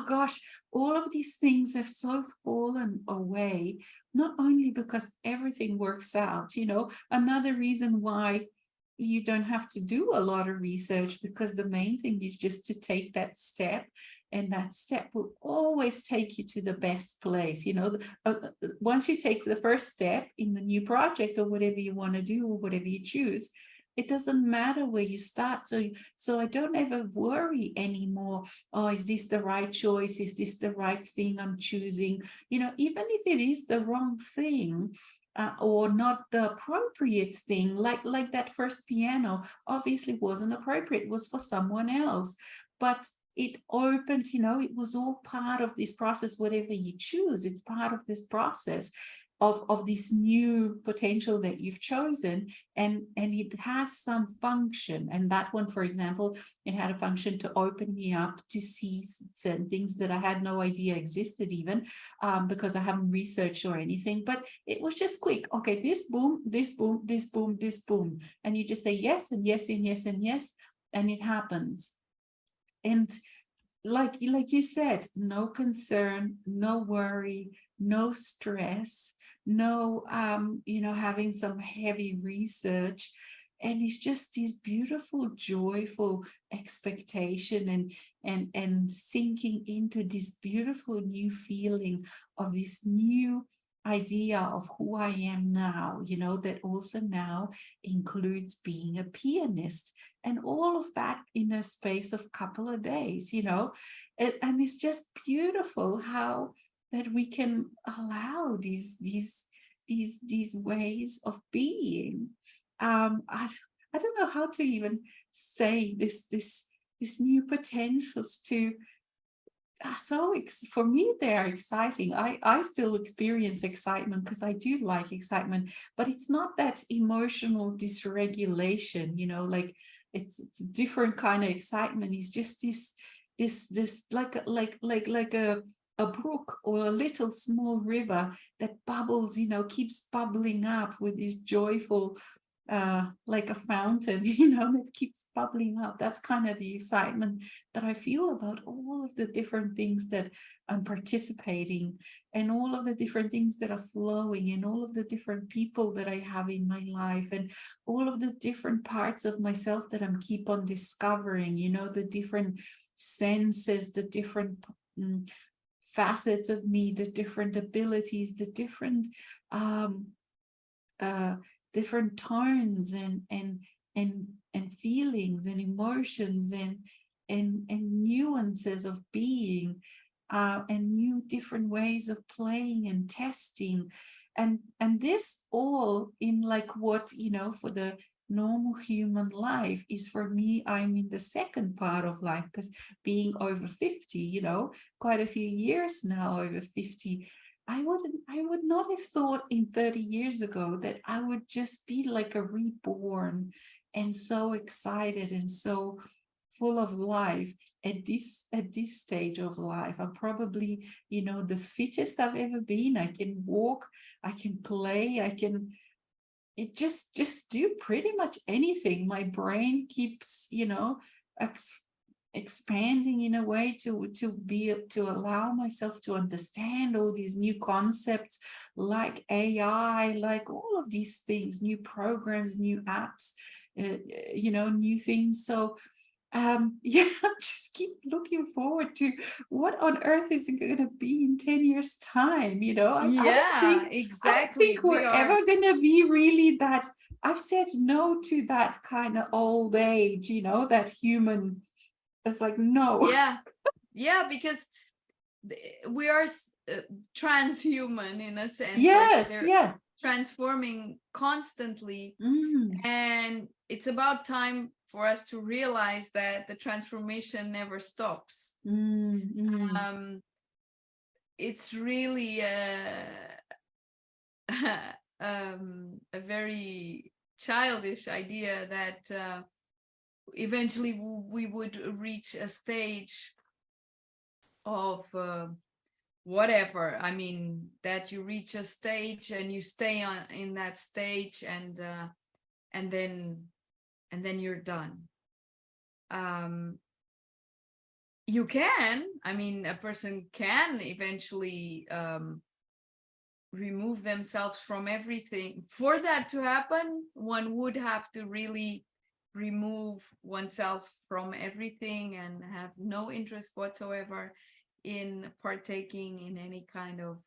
gosh, all of these things have so fallen away, not only because everything works out, you know. Another reason why you don't have to do a lot of research, because the main thing is just to take that step, and that step will always take you to the best place, you know. Once you take the first step in the new project, or whatever you want to do, or whatever you choose, it doesn't matter where you start. So I don't ever worry anymore, oh, is this the right choice, is this the right thing I'm choosing, you know, even if it is the wrong thing, or not the appropriate thing, like that first piano obviously wasn't appropriate, it was for someone else, but it opened, you know, it was all part of this process. Whatever you choose, it's part of this process of this new potential that you've chosen, and it has some function. And that one, for example, it had a function to open me up to see certain things that I had no idea existed, even because I haven't researched or anything. But it was just quick. Okay, this boom, this boom, this boom, this boom, and you just say yes and yes and yes and yes, and it happens. And like you said, no concern, no worry, no stress, no you know, having some heavy research. And it's just this beautiful, joyful expectation, and sinking into this beautiful new feeling of this new idea of who I am now, you know, that also now includes being a pianist, and all of that in a space of a couple of days, you know. And it's just beautiful how that we can allow these ways of being. I don't know how to even say this new potentials to so for me they are exciting. I still experience excitement, because I do like excitement, but it's not that emotional dysregulation, you know, like it's a different kind of excitement. It's just this like a brook or a little small river that bubbles, you know, keeps bubbling up with this joyful like a fountain, you know, that keeps bubbling up. That's kind of the excitement that I feel about all of the different things that I'm participating, and all of the different things that are flowing, and all of the different people that I have in my life, and all of the different parts of myself that I'm keep on discovering, you know, the different senses, the different facets of me, the different abilities, the different um uh different tones and feelings and emotions and nuances of being, and new different ways of playing and testing, and this all in like what, you know, for the normal human life is, for me, I'm in the second part of life, because being over 50, you know, quite a few years now over 50, I would not have thought in 30 years ago that I would just be like a reborn and so excited and so full of life at this stage of life. I'm probably, you know, the fittest I've ever been. I can walk, I can play, I can just do pretty much anything. My brain keeps, you know, expanding in a way to allow myself to understand all these new concepts like AI, like all of these things, new programs, new apps, you know, new things. So yeah, I just keep looking forward to what on earth is it going to be in 10 years time. You know, Yeah, I don't exactly. think We we're are, ever going to be really that. I've said no to that kind of old age, you know, that human. It's like, no. yeah, yeah, because we are transhuman in a sense, like Yes, they're yeah. transforming constantly. Mm, And it's about time for us to realize that the transformation never stops. mm. Um, it's really a very childish idea that eventually we would reach a stage of whatever. I mean, that you reach a stage and you stay on in that stage, and then you're done. You can, I mean, a person can eventually remove themselves from everything. For that to happen, one would have to really remove oneself from everything and have no interest whatsoever in partaking in any kind of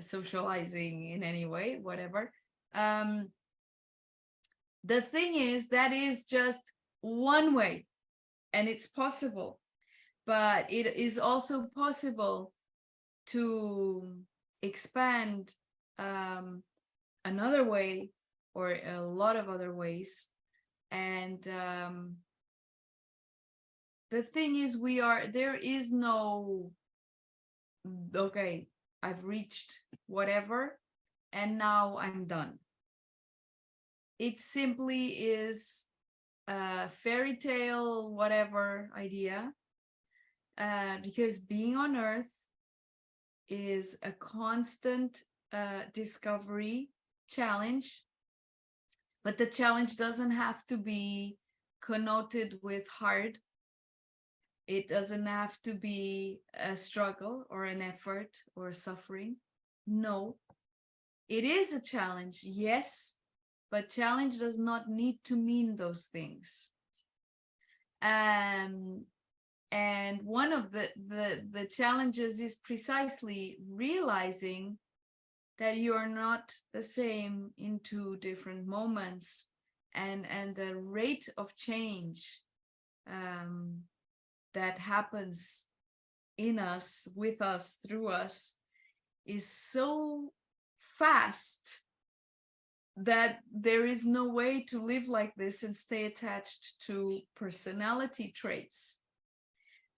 socializing in any way, whatever. Um, the thing is, that is just one way, and it's possible, but it is also possible to expand another way, or a lot of other ways. And the thing is, there is no, okay, I've reached whatever and now I'm done. It simply is a fairy tale, whatever idea, because being on Earth is a constant discovery challenge, but the challenge doesn't have to be connoted with hard. It doesn't have to be a struggle or an effort or suffering. No, it is a challenge, yes, but challenge does not need to mean those things. And one of the challenges is precisely realizing that you are not the same in two different moments, and the rate of change that happens in us, with us, through us, is so fast that there is no way to live like this and stay attached to personality traits.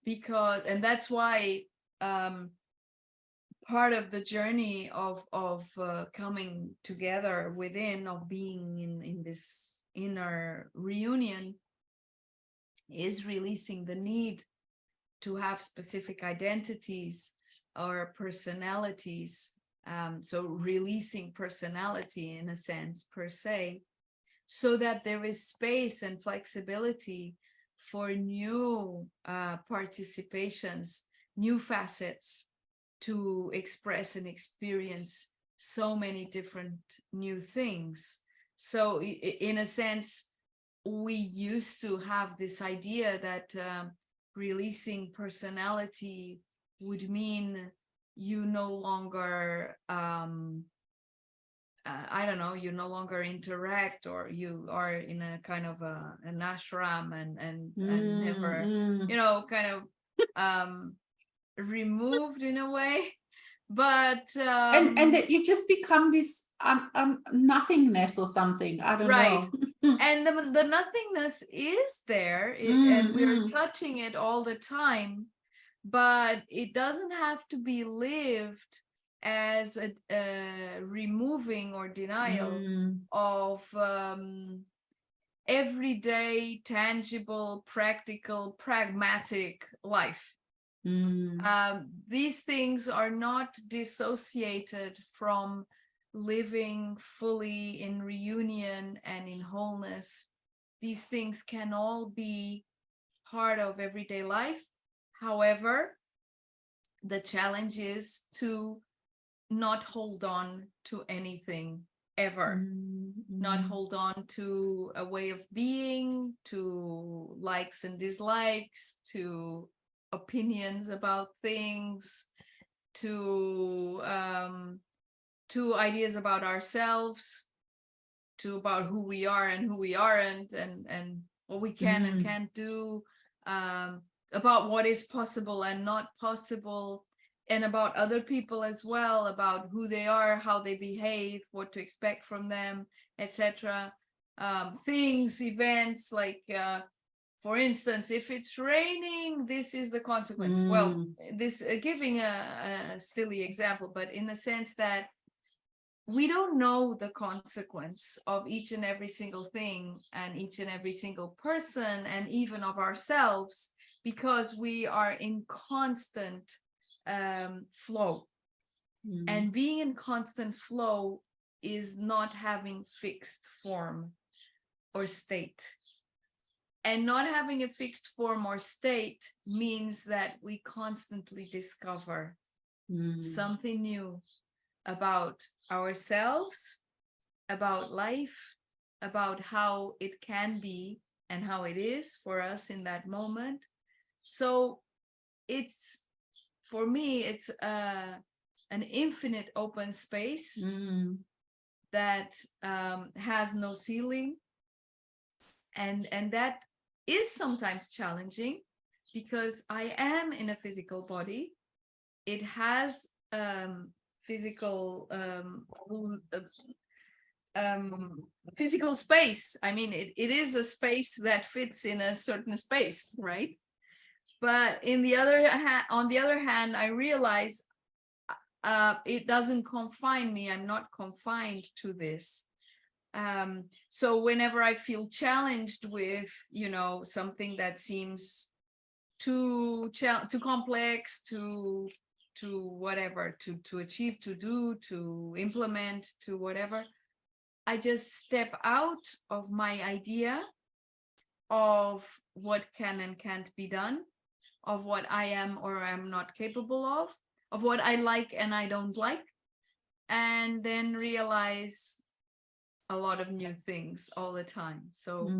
Because, and that's why part of the journey of coming together within, of being in this inner reunion, is releasing the need to have specific identities or personalities. So releasing personality in a sense, per se, so that there is space and flexibility for new participations, new facets to express and experience so many different new things. So in a sense, we used to have this idea that releasing personality would mean you no longer I don't know, you no longer interact, or you are in a kind of an ashram and never, you know, kind of removed in a way. But and that you just become this nothingness or something. I don't right. know. And the nothingness is there, and we're touching it all the time, but it doesn't have to be lived as a removing or denial of everyday, tangible, practical, pragmatic life. These things are not dissociated from living fully in reunion and in wholeness. These things can all be part of everyday life. However, the challenge is to not hold on to anything ever. Not hold on to a way of being, to likes and dislikes, to opinions about things, to ideas about ourselves, to about who we are and who we aren't, and what we can and can't do, about what is possible and not possible, and about other people as well, about who they are, how they behave, what to expect from them, etc. Things, events, like for instance, if it's raining, this is the consequence. Well, this giving a silly example, but in the sense that we don't know the consequence of each and every single thing and each and every single person, and even of ourselves, because we are in constant flow. And being in constant flow is not having fixed form or state. And not having a fixed form or state means that we constantly discover something new about ourselves, about life, about how it can be and how it is for us in that moment. So it's, for me, it's an infinite open space that has no ceiling, and that is sometimes challenging because I am in a physical body. It has physical physical space. I mean, it is a space that fits in a certain space, right? But on the other hand, I realize it doesn't confine me. I'm not confined to this. So whenever I feel challenged with, you know, something that seems too complex to whatever, to achieve, to do, to implement, to whatever, I just step out of my idea of what can and can't be done, of what I am or am not capable of what I like and I don't like, and then realize a lot of new things all the time. So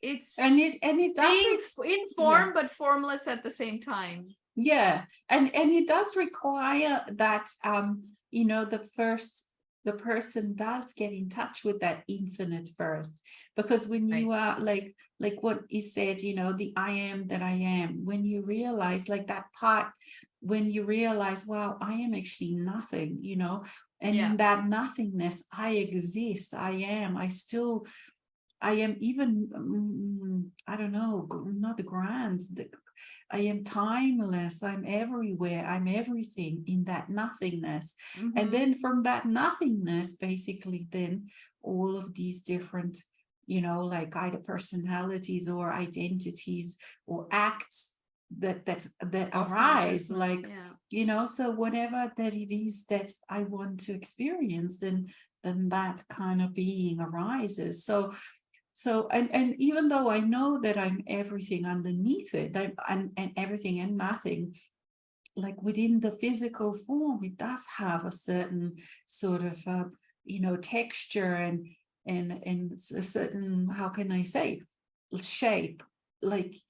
it's and it does being in form but formless at the same time. Yeah, and it does require that you know, the person does get in touch with that infinite first, because when you are like what you said, you know, the I am that I am, when you realize, like that part, when you realize, wow, I am actually nothing, you know, and in that nothingness I exist, I am even I don't know, not the grand, I am timeless, I'm everywhere, I'm everything in that nothingness. And then from that nothingness, basically, then all of these different, you know, like either personalities or identities or acts that arise, like, you know, so whatever that it is that I want to experience, then then that kind of being arises. So and even though I know that I'm everything underneath it, I'm and everything and nothing, like within the physical form, it does have a certain sort of texture and a certain, how can I say, shape. Like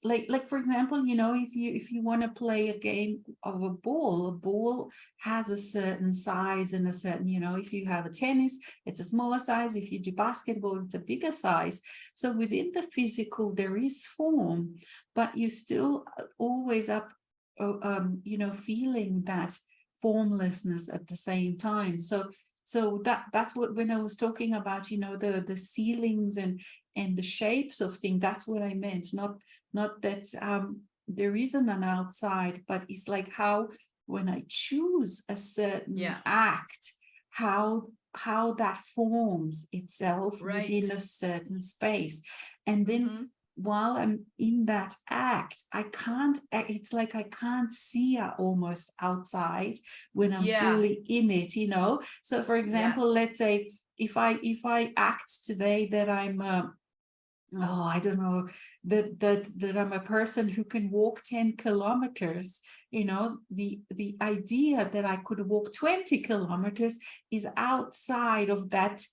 for example, if you want to play a game of a ball has a certain size and a certain, if you have a tennis, it's a smaller size. If you do basketball, it's a bigger size. So within the physical, there is form, but you still always feeling that formlessness at the same time. So that's what, when I was talking about, the ceilings and the shapes of things, that's what I meant. Not that there isn't an outside, but it's like how when I choose a certain act, how that forms itself within a certain space. And then while I'm in that act, it's like I can't see almost outside when I'm fully in it, So for example, let's say if I act today that I'm I don't know, that I'm a person who can walk 10 kilometers, the idea that I could walk 20 kilometers is outside of that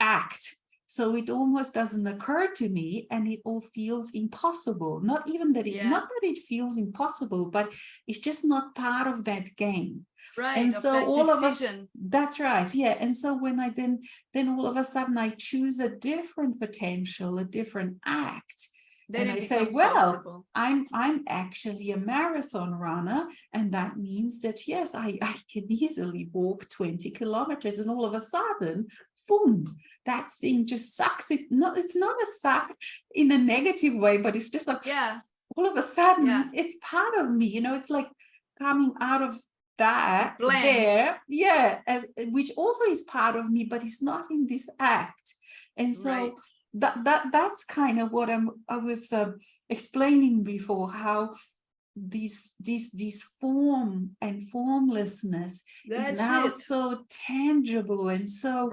act. So it almost doesn't occur to me, and it all feels impossible. Not even that not that it feels impossible, but it's just not part of that game. Right. And so all decision. of us, that's right. Yeah. And so when I then all of a sudden I choose a different potential, a different act. Then I say, well, possible. I'm actually a marathon runner, and that means that yes, I can easily walk 20 kilometers, and all of a sudden, boom, that thing just sucks. It's not a suck in a negative way, but it's just like all of a sudden it's part of me, it's like coming out of that there, which also is part of me, but it's not in this act. And so that's kind of what I was explaining before, how this form and formlessness is now so tangible and so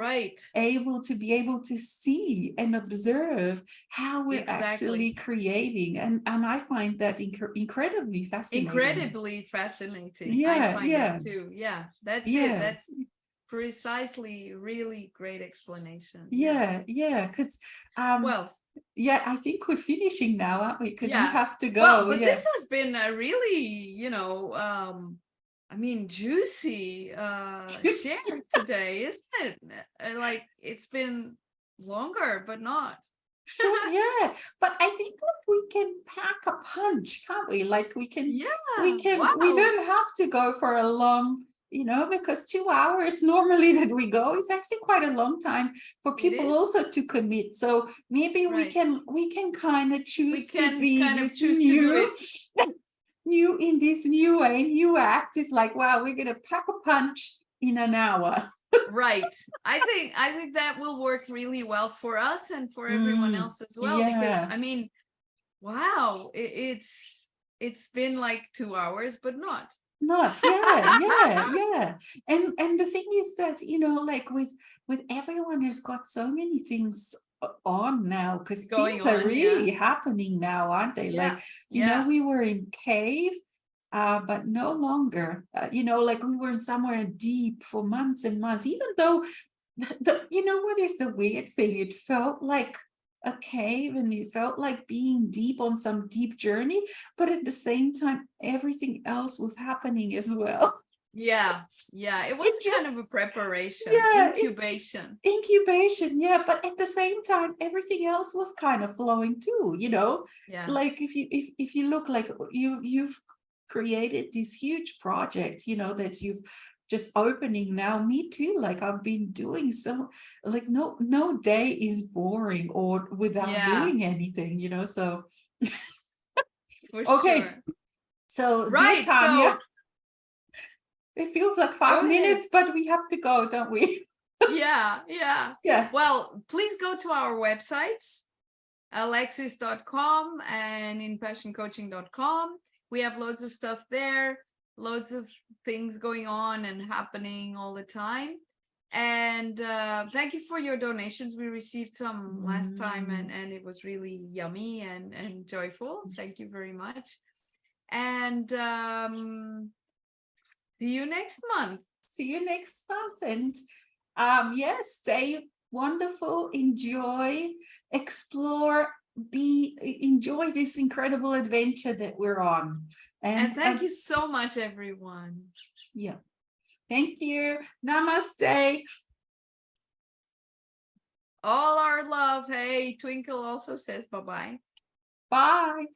able to see and observe how we're actually creating, and I find that incredibly fascinating. I find that too. That's it. That's precisely really great explanation. Because I think we're finishing now, aren't we? Because you have to go. Well, but this has been a really, juicy share today, isn't it? Like, it's been longer, but not. Sure, but I think we can pack a punch, can't we? Like we can, we don't have to go for a long, because 2 hours normally that we go is actually quite a long time for people also to commit. So maybe we can kind of choose to be this new in this new way, new act. Is like, wow, we're gonna pack a punch in an hour. Right. I think that will work really well for us and for everyone else as well, because wow, it's been like 2 hours, but not. And the thing is that, like with everyone has got so many things on now, because things are really happening now, aren't they? We were in cave, but no longer, like we were somewhere deep for months and months, even though what is the weird thing? It felt like a cave, and it felt like being deep on some deep journey, but at the same time, everything else was happening as well. It was kind of a preparation, incubation, but at the same time, everything else was kind of flowing too, like if you look, like you've created this huge project, that you've just opening now. Me too, like I've been doing so, like no day is boring or without doing anything, so so dear Tanya, it feels like 5 minutes, but we have to go, don't we? Well, please go to our websites, alexis.com and inpassioncoaching.com. We have loads of stuff there, loads of things going on and happening all the time. And thank you for your donations. We received some last time, and it was really yummy and joyful. Thank you very much. And see you next month. See you next month. And yes, stay wonderful, enjoy, explore, enjoy this incredible adventure that we're on. And thank you so much, everyone. Yeah. Thank you. Namaste. All our love. Hey, Twinkle also says bye-bye. Bye.